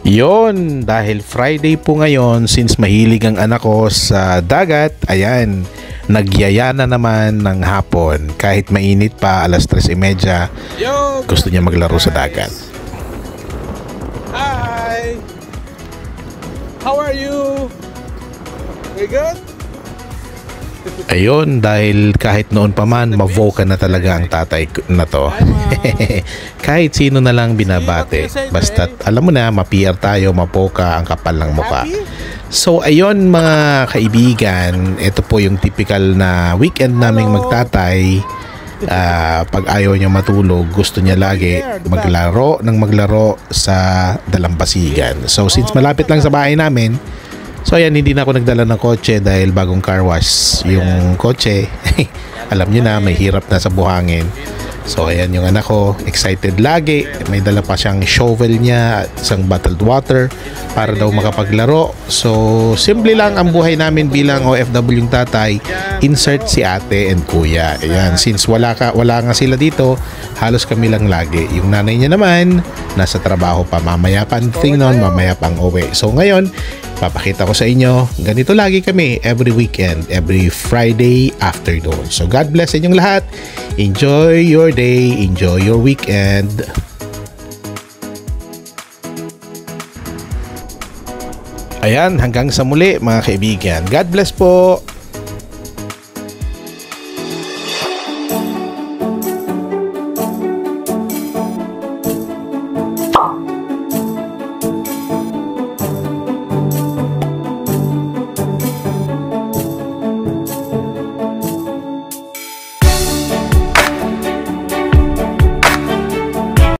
Yon, dahil Friday po ngayon, since mahilig ang anak ko sa dagat, ayan, nagyaya na naman ng hapon. Kahit mainit pa, alas 3:30, gusto niya maglaro sa dagat. Hi! How are you? We good? Ayun, dahil kahit noon pa man, mavoka na talaga ang tatay na to. Kahit sino na lang binabate. Basta't alam mo na, ma-PR tayo, mapoka, ang kapal ng muka. So ayun mga kaibigan, ito po yung typical na weekend naming magtatay. Pag ayaw niya matulog, gusto niya lagi maglaro sa dalampasigan. So since malapit lang sa bahay namin, so ayan, hindi na ako nagdala ng kotse dahil bagong car wash yung kotse. Alam niyo na, may hirap na sa buhangin. So ayan yung anak ko, excited lagi. May dala pa siyang shovel niya at isang bottled water para daw makapaglaro. So simple lang ang buhay namin bilang OFW yung tatay. Insert si ate and kuya. Ayan, since wala nga sila dito, halos kami lang lagi. Yung nanay niya naman nasa trabaho pa, mamaya pa ang thing nun, mamaya pang uwi. So ngayon, papakita ko sa inyo, ganito lagi kami every weekend, every Friday afternoon. So God bless inyong lahat. Enjoy your day, enjoy your weekend. Ayan, hanggang sa muli mga kaibigan. God bless po.